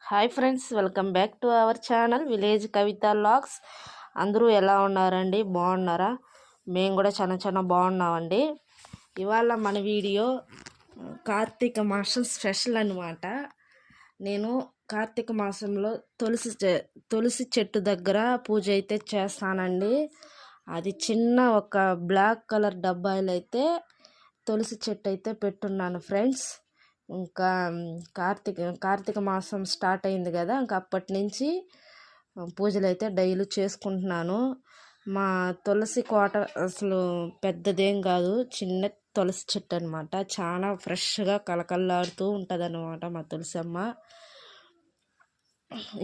Hi friends, welcome back to our channel village Kavitha logs. అందరూ ఎలా ఉన్నారండి? బాగున్నారా? మేము కూడా చాలా బాగున్నామండి. ఇవాళ మన వీడియో కార్తీక మాసం స్పెషల్ అన్నమాట. నేను కార్తీక మాసంలో తులసి చెట్టు దగ్గర పూజ అయితే చేస్తానండి. అది చిన్న ఒక బ్లాక్ కలర్ డబ్బాయిలు అయితే తులసి చెట్టు అయితే పెట్టున్నాను ఫ్రెండ్స్. ఇంకా కార్తీక మాసం స్టార్ట్ అయింది కదా, ఇంకా అప్పటి నుంచి పూజలు అయితే డైలీ చేసుకుంటున్నాను. మా తులసి కోట అసలు పెద్దదేం కాదు, చిన్న తులసి చెట్టు అనమాట. చాలా ఫ్రెష్గా కలకల్లాడుతూ ఉంటుంది అనమాట మా తులసి అమ్మ.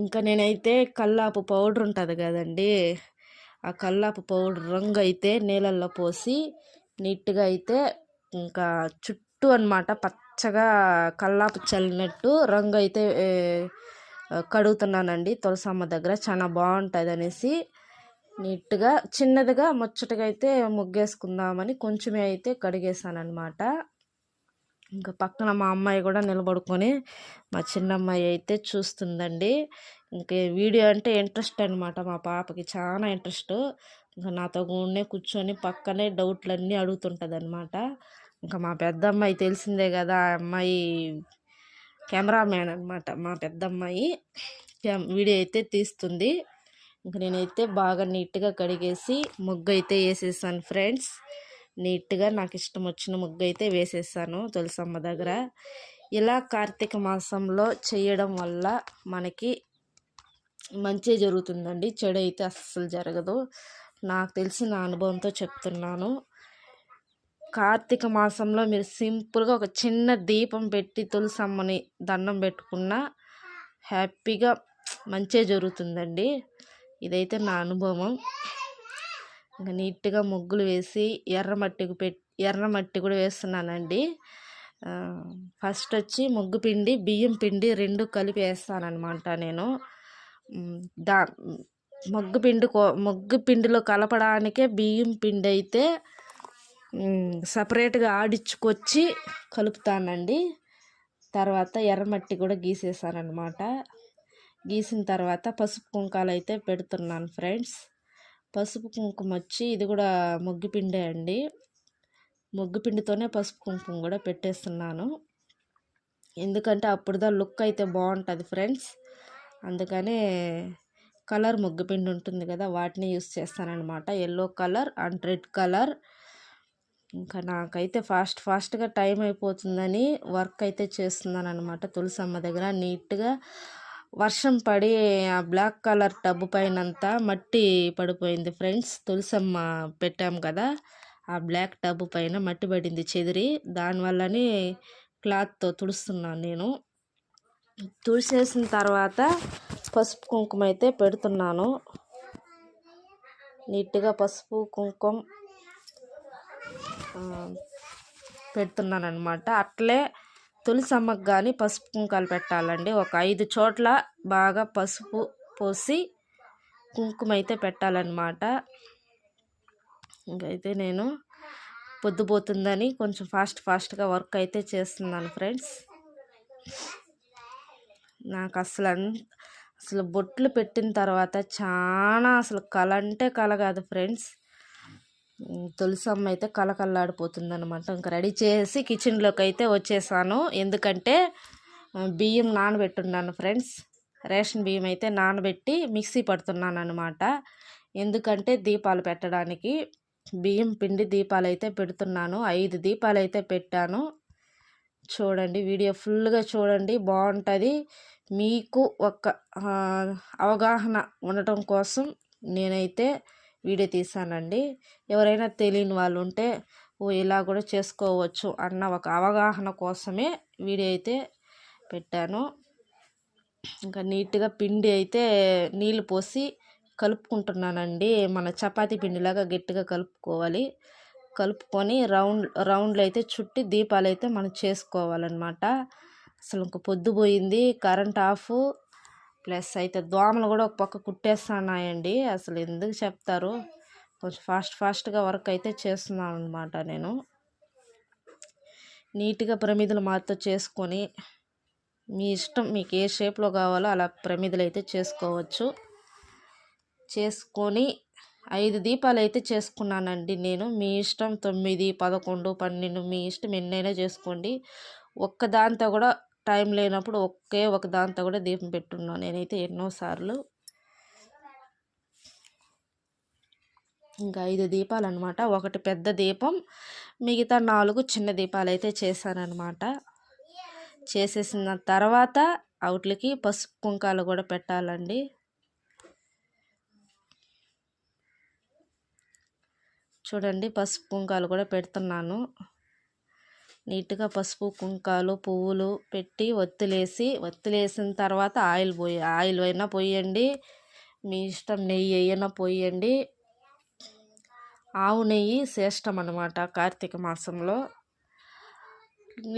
ఇంకా నేనైతే కల్లాపు పౌడర్ ఉంటుంది కదండి, ఆ కల్లాపు పౌడర్ రంగు అయితే నీళ్ళల్లో పోసి నీట్గా అయితే ఇంకా చుట్టూ అనమాట పచ్చగా కల్లాపు చల్లినట్టు రంగు అయితే కడుగుతున్నానండి తులసమ్మ దగ్గర. చాలా బాగుంటుంది అనేసి నీట్గా చిన్నదిగా ముచ్చటగా అయితే ముగ్గేసుకుందామని కొంచెమే అయితే కడిగేసాను అనమాట. ఇంకా పక్కన మా అమ్మాయి కూడా నిలబడుకొని మా చిన్నమ్మాయి అయితే చూస్తుందండి. ఇంక వీడియో అంటే ఇంట్రెస్ట్ అనమాట, మా పాపకి చాలా ఇంట్రెస్ట్. ఇంకా నాతో కూర్చొని పక్కనే డౌట్లన్నీ అడుగుతుంటుంది అనమాట. ఇంకా మా పెద్దమ్మాయి తెలిసిందే కదా, ఆ అమ్మాయి కెమెరామ్యాన్ అనమాట. మా పెద్దమ్మాయి వీడియో అయితే తీస్తుంది. ఇంక నేనైతే బాగా నీట్గా కడిగేసి ముగ్గు అయితే వేసేసాను ఫ్రెండ్స్. నీట్గా నాకు ఇష్టం వచ్చిన ముగ్గు అయితే వేసేసాను తులసమ్మ దగ్గర. ఇలా కార్తీక మాసంలో చేయడం వల్ల మనకి మంచి జరుగుతుందండి, చెడు అయితే అస్సలు జరగదు. నాకు తెలిసిన అనుభవంతో చెప్తున్నాను. కార్తీక మాసంలో మీరు సింపుల్గా ఒక చిన్న దీపం పెట్టి తులసమ్మని దండం పెట్టుకున్నా హ్యాపీగా మంచిగా జరుగుతుందండి. ఇదైతే నా అనుభవం. ఇంకా నీట్గా ముగ్గులు వేసి ఎర్రమట్టి కూడా వేస్తున్నానండి. ఫస్ట్ వచ్చి ముగ్గు పిండి బియ్యం పిండి రెండు కలిపి వేస్తానన్నమాట నేను. ముగ్గు పిండిలో కలపడానికే బియ్యం పిండి అయితే సపరేట్గా ఆడించుకొచ్చి కలుపుతానండి. తర్వాత ఎర్రమట్టి కూడా గీసేసానమాట. గీసిన తర్వాత పసుపు కుంకాలు అయితే పెడుతున్నాను ఫ్రెండ్స్. పసుపు కుంకుమ వచ్చి ఇది కూడా ముగ్గుపిండే అండి. ముగ్గుపిండితోనే పసుపు కుంకుమ కూడా పెట్టేస్తున్నాను, ఎందుకంటే అప్పుడుదా లుక్ అయితే బాగుంటుంది ఫ్రెండ్స్. అందుకనే కలర్ ముగ్గుపిండి ఉంటుంది కదా, వాటిని యూస్ చేస్తానన్నమాట. Yellow colour and red colour. ఇంకా నాకైతే ఫాస్ట్గా టైం అయిపోతుందని వర్క్ అయితే చేస్తున్నాను అనమాట తులసమ్మ దగ్గర. నీట్గా వర్షం పడి ఆ బ్లాక్ కలర్ టబ్బు పైనంతా మట్టి పడిపోయింది ఫ్రెండ్స్. తులసమ్మ పెట్టాం కదా, ఆ బ్లాక్ టబ్బు పైన మట్టి పడింది చెదిరి. దానివల్లనే క్లాత్తో తుడుస్తున్నాను నేను. తుడిసేసిన తర్వాత పసుపు కుంకుమ అయితే పెడుతున్నాను. నీట్గా పసుపు కుంకుమ పెడుతున్నాను అనమాట. అట్లే తులసమ్మకు కానీ పసుపు కుంకాలు పెట్టాలండి. ఒక 5 చోట్ల బాగా పసుపు పోసి కుంకుమ అయితే పెట్టాలన్నమాట. ఇంకైతే నేను పొద్దుపోతుందని కొంచెం ఫాస్ట్గా వర్క్ అయితే చేస్తున్నాను ఫ్రెండ్స్. నాకు అసలు బొట్లు పెట్టిన తర్వాత చాలా అసలు కళ అంటే కళ కాదు ఫ్రెండ్స్. తులసమ్మ అయితే కళకళలాడిపోతుంది అనమాట. ఇంకా రెడీ చేసి కిచెన్లోకి అయితే వచ్చేసాను. ఎందుకంటే బియ్యం నానబెట్టున్నాను ఫ్రెండ్స్. రేషన్ బియ్యం అయితే నానబెట్టి మిక్సీ పడుతున్నాను అనమాట. ఎందుకంటే దీపాలు పెట్టడానికి బియ్యం పిండి దీపాలు అయితే పెడుతున్నాను. 5 దీపాలు అయితే పెట్టాను. చూడండి, వీడియో ఫుల్గా చూడండి, బాగుంటుంది. మీకు ఒక అవగాహన ఉండటం కోసం నేనైతే వీడియో తీసానండి. ఎవరైనా తెలియని వాళ్ళు ఉంటే ఇలా కూడా చేసుకోవచ్చు అన్న ఒక అవగాహన కోసమే వీడియో అయితే పెట్టాను. ఇంకా నీట్గా పిండి అయితే నీళ్ళు పోసి కలుపుకుంటున్నానండి. మన చపాతీ పిండిలాగా గట్టిగా కలుపుకోవాలి. కలుపుకొని రౌండ్లు అయితే చుట్టి దీపాలు అయితే మనం చేసుకోవాలన్నమాట. అసలు ఇంక పొద్దుపోయింది, కరెంట్ ఆఫ్, ప్లస్ అయితే దోమలు కూడా ఒక పక్క కుట్టేస్తున్నాయండి. అసలు ఎందుకు చెప్తారు, కొంచెం ఫాస్ట్గా వర్క్ అయితే చేస్తున్నాను అనమాట. నేను నీట్గా ప్రమిదలు మాతో చేసుకొని మీ ఇష్టం, మీకు ఏ షేప్లో కావాలో అలా ప్రమిదలు అయితే చేసుకోవచ్చు. చేసుకొని 5 దీపాలు అయితే చేసుకున్నానండి నేను. మీ ఇష్టం 9, 11, 12 మీ ఇష్టం ఎన్నైనా చేసుకోండి. ఒక్క దాంతో కూడా టైం లేనప్పుడు ఒకే ఒక దాంతో కూడా దీపం పెట్టున్నాను నేనైతే ఎన్నోసార్లు. ఇంకా 5 దీపాలు అనమాట. ఒకటి పెద్ద దీపం, మిగతా 4 చిన్న దీపాలు అయితే చేశానమాట. చేసేసిన తర్వాత వాటికి పసుపు కుంకాలు కూడా పెట్టాలండి. చూడండి, పసుపు కుంకాలు కూడా పెడుతున్నాను. నీట్గా పసుపు కుంకాలు పువ్వులు పెట్టి ఒత్తిలేసిన తర్వాత ఆయిల్ అయినా పోయండి, మీ ఇష్టం నెయ్యి అయినా పోయండి. ఆవు నెయ్యి శ్రేష్టం అన్నమాట కార్తీక మాసంలో.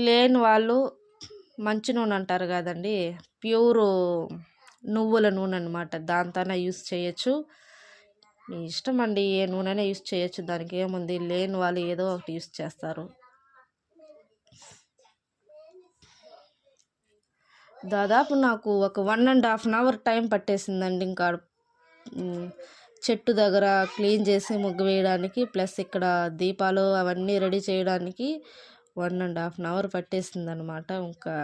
లేని వాళ్ళు మంచి నూనె అంటారు కదండి, ప్యూర్ నువ్వుల నూనె అనమాట, దాంతోనే యూస్ చేయొచ్చు. మీ ఇష్టం అండి, ఏ నూనెనే యూస్ చేయొచ్చు, దానికి ఏముంది. లేని వాళ్ళు ఏదో ఒకటి యూస్ చేస్తారు. దాదాపు నాకు ఒక 1.5 hour టైం పట్టేసిందండి. ఇంకా చెట్టు దగ్గర క్లీన్ చేసి ముగ్గు వేయడానికి, ప్లస్ ఇక్కడ దీపాలు అవన్నీ రెడీ చేయడానికి 1.5 hour పట్టేసింది అనమాట. ఇంకా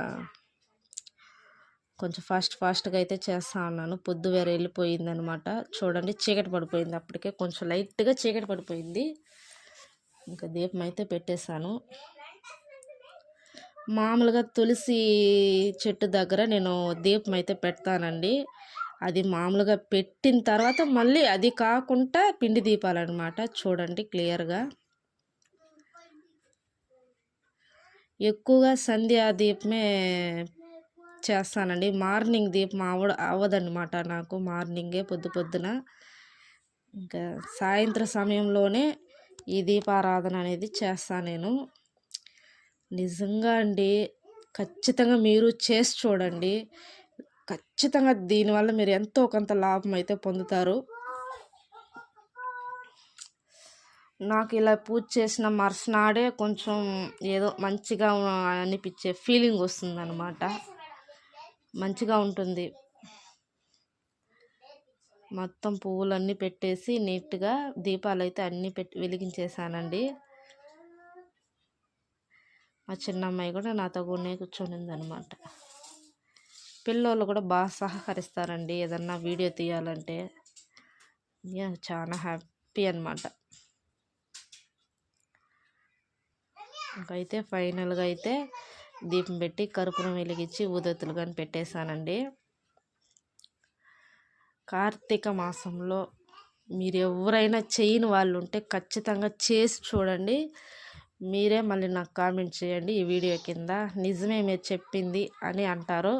కొంచెం ఫాస్ట్గా అయితే చేస్తా ఉన్నాను. పొద్దు వేరే వెళ్ళిపోయింది అనమాట. చూడండి, చీకటి పడిపోయింది, అప్పటికే కొంచెం లైట్గా చీకటి పడిపోయింది. ఇంకా దీపం అయితే పెట్టేశాను. మామూలుగా తులసి చెట్టు దగ్గర నేను దీపం అయితే పెడతానండి. అది మామూలుగా పెట్టిన తర్వాత మళ్ళీ అది కాకుండా పిండి దీపాలు అనమాట. చూడండి క్లియర్గా. ఎక్కువగా సంధ్యా దీపమే చేస్తానండి. మార్నింగ్ దీపం అవ్వదన్నమాట నాకు. మార్నింగే పొద్దున ఇంకా సాయంత్రం సమయంలోనే ఈ దీపారాధన అనేది చేస్తాను నేను. నిజంగా అండి, ఖచ్చితంగా మీరు చేసి చూడండి. ఖచ్చితంగా దీనివల్ల మీరు ఎంతో కొంత లాభం అయితే పొందుతారు. నాకు ఇలా పూజ చేసిన మరుసనాడే కొంచెం ఏదో మంచిగా అనిపించే ఫీలింగ్ వస్తుంది అనమాట. మంచిగా ఉంటుంది. మొత్తం పువ్వులన్నీ పెట్టేసి నీట్గా దీపాలు అయితే అన్నీ వెలిగించేసానండి. మా చిన్నమ్మాయి కూడా నాతో కూర్చొనింది అనమాట. పిల్లోళ్ళు కూడా బాగా సహకరిస్తారండి ఏదన్నా వీడియో తీయాలంటే. చాలా హ్యాపీ అనమాట. ఇంకైతే ఫైనల్గా అయితే దీపం పెట్టి కర్పూరం వెలిగించి ఊదొత్తులు కానీ పెట్టేశానండి. కార్తీక మాసంలో మీరు ఎవరైనా చేయని వాళ్ళు ఉంటే ఖచ్చితంగా చేసి చూడండి. మీరే మళ్ళీ నాకు కామెంట్ చేయండి ఈ వీడియో కింద, నిజమే మీరు చెప్పింది అని అంటారు.